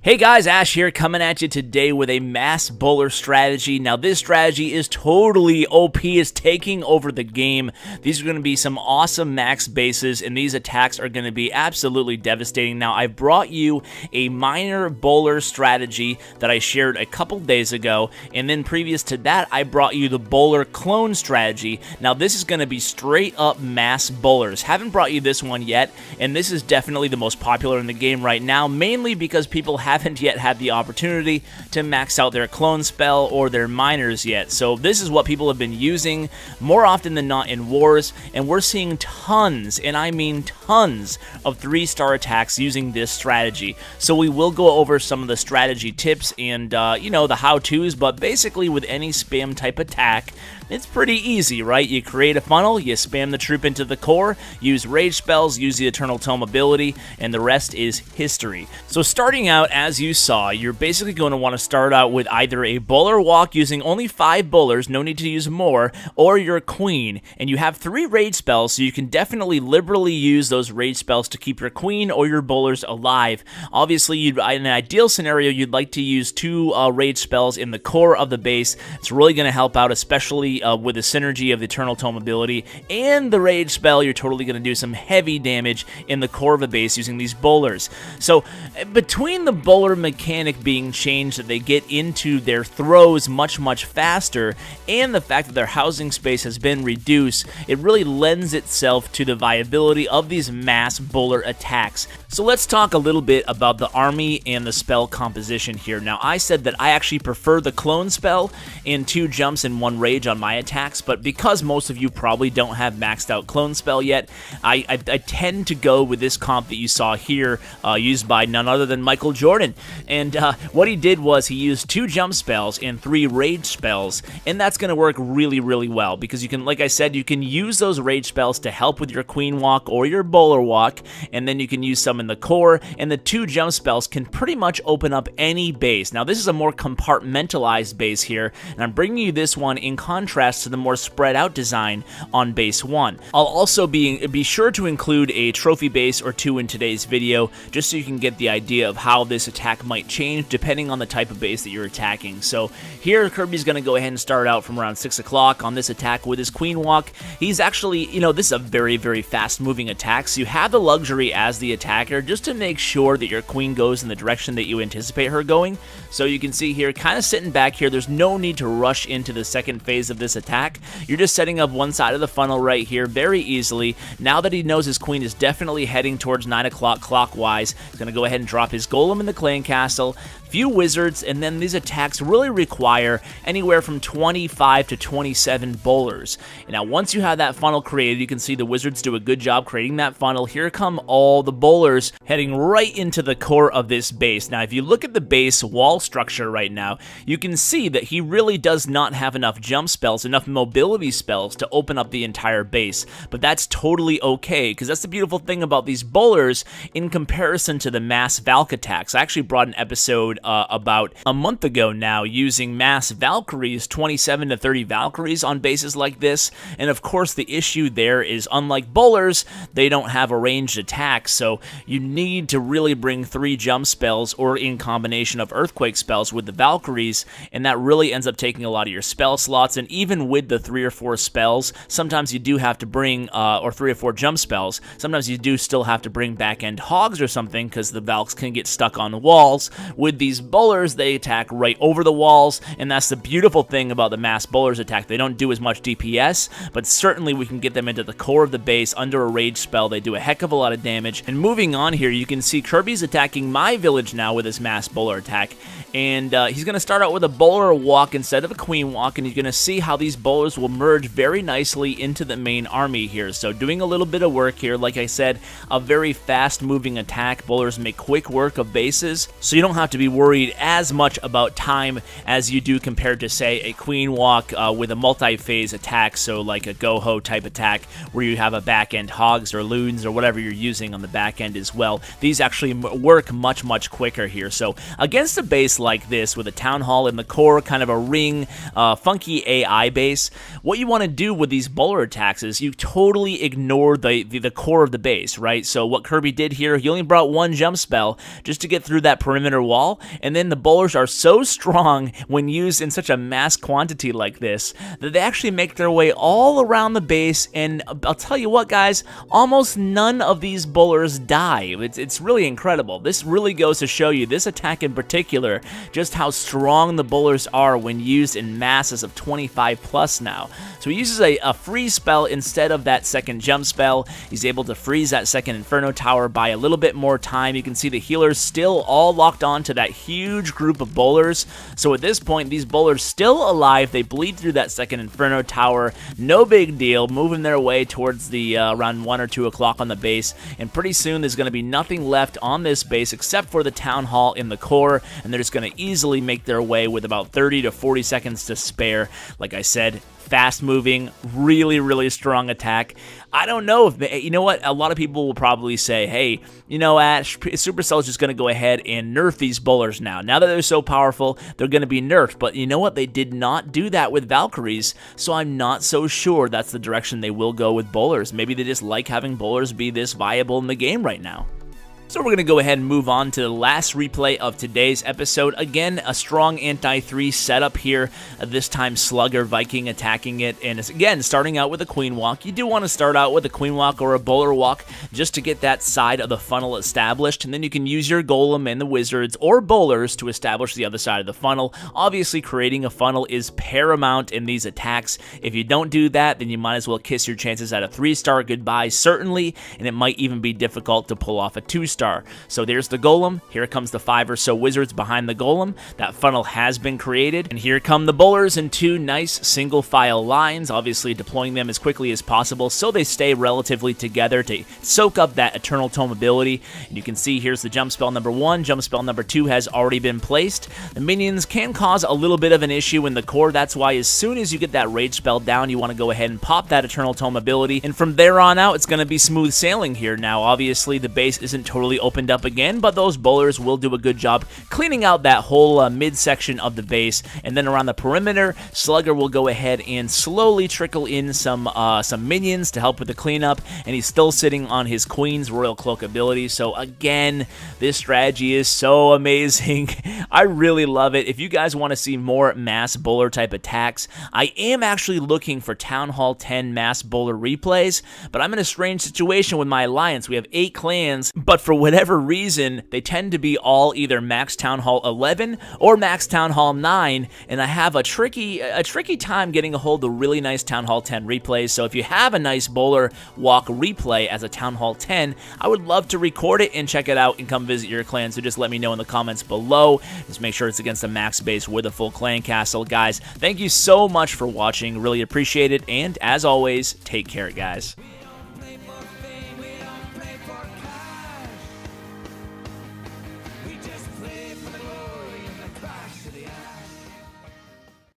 Hey guys, Ash here coming at you today with a mass bowler strategy. Now this strategy is totally OP, it's taking over the game. These are going to be some awesome max bases and these attacks are going to be absolutely devastating. Now I brought you a minor bowler strategy that I shared a couple days ago, and then previous to that I brought you the bowler clone strategy. Now this is going to be straight up mass bowlers. Haven't brought you this one yet, and this is definitely the most popular in the game right now, mainly because people haven't yet had the opportunity to max out their clone spell or their miners yet. So this is what people have been using more often than not in wars, and we're seeing tons, and I mean tons, of 3-star attacks using this strategy. So we will go over some of the strategy tips and, you know, the how-tos, but basically with any spam type attack, it's pretty easy, right? You create a funnel, you spam the troop into the core, use rage spells, use the Eternal Tome ability, and the rest is history. So starting out, as you saw, you're basically going to want to start out with either a bowler walk using only 5 bowlers, no need to use more, or your queen, and you have 3 rage spells, so you can definitely liberally use those rage spells to keep your queen or your bowlers alive. Obviously, in an ideal scenario, you'd like to use 2 rage spells in the core of the base. It's really going to help out, especially with the synergy of the Eternal Tome ability and the rage spell. You're totally going to do some heavy damage in the core of the base using these bowlers. So between the bowler mechanic being changed, that they get into their throws much faster, and the fact that their housing space has been reduced, it really lends itself to the viability of these mass bowler attacks. So let's talk a little bit about the army and the spell composition here. Now I said that I actually prefer the clone spell and 2 jumps and 1 rage on my attacks, but because most of you probably don't have maxed out clone spell yet, I tend to go with this comp that you saw here, used by none other than Michael Jordan. And what he did was he used 2 jump spells and 3 rage spells, and that's going to work really well, because you can, like I said, you can use those rage spells to help with your queen walk or your bowler walk, and then you can use some in the core, and the 2 jump spells can pretty much open up any base. Now this is a more compartmentalized base here, and I'm bringing you this one in contrast to the more spread out design on base 1. I'll also be sure to include a trophy base or 2 in today's video, just so you can get the idea of how this attack might change depending on the type of base that you're attacking. So here Kirby's going to go ahead and start out from around 6 o'clock on this attack with his queen walk. He's actually, you know, this is a very fast moving attack, so you have the luxury as the attacker just to make sure that your queen goes in the direction that you anticipate her going. So you can see here, kind of sitting back here, there's no need to rush into the second phase of this attack. You're just setting up one side of the funnel right here very easily. Now that he knows his queen is definitely heading towards 9 o'clock clockwise, he's going to go ahead and drop his golem in the clan castle, few wizards, and then these attacks really require anywhere from 25 to 27 bowlers. And now once you have that funnel created, you can see the wizards do a good job creating that funnel. Here come all the bowlers heading right into the core of this base. Now if you look at the base wall structure right now, you can see that he really does not have enough jump spells, enough mobility spells to open up the entire base. But that's totally okay, because that's the beautiful thing about these bowlers in comparison to the mass Valk attacks. I actually brought an episode about a month ago now using mass Valkyries, 27 to 30 Valkyries on bases like this, and of course the issue there is, unlike bowlers, they don't have a ranged attack, so you need to really bring 3 jump spells or in combination of earthquake spells with the Valkyries, and that really ends up taking a lot of your spell slots. And even with the 3 or 4 spells, sometimes you do have to bring, or 3 or 4 jump spells, sometimes you do still have to bring back end hogs or something, because the Valks can get stuck on the walls. With these bowlers, they attack right over the walls, and that's the beautiful thing about the mass bowlers attack. They don't do as much DPS, but certainly we can get them into the core of the base under a rage spell. They do a heck of a lot of damage. And moving on here, you can see Kirby's attacking my village now with his mass bowler attack, and he's going to start out with a bowler walk instead of a queen walk, and you're going to see how these bowlers will merge very nicely into the main army here. So doing a little bit of work here. Like I said, a very fast moving attack. Bowlers make quick work of bases, so you don't have to be worried worried as much about time as you do compared to, say, a queen walk with a multi-phase attack, so like a go-ho type attack where you have a back-end hogs or loons or whatever you're using on the back end as well. These actually work much quicker here. So against a base like this with a Town Hall in the core, kind of a ring, funky AI base, what you want to do with these bowler attacks is you totally ignore the core of the base, right? So what Kirby did here, he only brought one jump spell just to get through that perimeter wall, and then the bowlers are so strong when used in such a mass quantity like this that they actually make their way all around the base, and I'll tell you what, guys, almost none of these bowlers die. It's really incredible. This really goes to show you, this attack in particular, just how strong the bowlers are when used in masses of 25 plus now. So he uses a freeze spell instead of that second jump spell. He's able to freeze that second Inferno Tower by a little bit more time. You can see the healers still all locked on to that huge group of bowlers. So at this point, these bowlers still alive. They bleed through that second Inferno Tower. No big deal, moving their way towards the around 1 or 2 o'clock on the base. And pretty soon there's going to be nothing left on this base except for the Town Hall in the core. And they're just going to easily make their way with about 30 to 40 seconds to spare. Like I said, fast moving, really strong attack. I don't know if, you know what, a lot of people will probably say, hey, you know, Ash, Supercell is just going to go ahead and nerf these bowlers now. Now that they're so powerful, they're going to be nerfed. But you know what, they did not do that with Valkyries, so I'm not so sure that's the direction they will go with bowlers. Maybe they just like having bowlers be this viable in the game right now. So we're going to go ahead and move on to the last replay of today's episode. Again, a strong anti-3 setup here, this time Slugger Viking attacking it, and it's, again, starting out with a Queen Walk. You do want to start out with a Queen Walk or a Bowler Walk just to get that side of the funnel established, and then you can use your Golem and the Wizards or Bowlers to establish the other side of the funnel. Obviously, creating a funnel is paramount in these attacks. If you don't do that, then you might as well kiss your chances at a 3-star goodbye, certainly, and it might even be difficult to pull off a 2-star. So there's the Golem. Here comes the 5 or so Wizards behind the Golem. That funnel has been created. And here come the Bowlers in 2 nice single file lines, obviously deploying them as quickly as possible so they stay relatively together to soak up that Eternal Tome ability. And you can see here's the jump spell number 1. Jump spell number 2 has already been placed. The minions can cause a little bit of an issue in the core. That's why as soon as you get that rage spell down, you want to go ahead and pop that Eternal Tome ability. And from there on out, it's going to be smooth sailing here. Now, obviously, the base isn't totally opened up again, but those bowlers will do a good job cleaning out that whole midsection of the base. And then around the perimeter, Slugger will go ahead and slowly trickle in some minions to help with the cleanup, and he's still sitting on his Queen's Royal Cloak ability. So again, this strategy is so amazing. I really love it. If you guys want to see more mass bowler type attacks, I am actually looking for Town Hall 10 mass bowler replays, but I'm in a strange situation with my alliance. We have 8 clans, but for whatever reason, they tend to be all either max Town Hall 11 or max Town Hall 9, and I have a tricky time getting a hold of really nice Town Hall 10 replays. So if you have a nice bowler walk replay as a Town Hall 10, I would love to record it and check it out and come visit your clan. So just let me know in the comments below. Just make sure it's against a max base with a full clan castle. Guys, thank you so much for watching. Really appreciate it, and as always, take care, guys.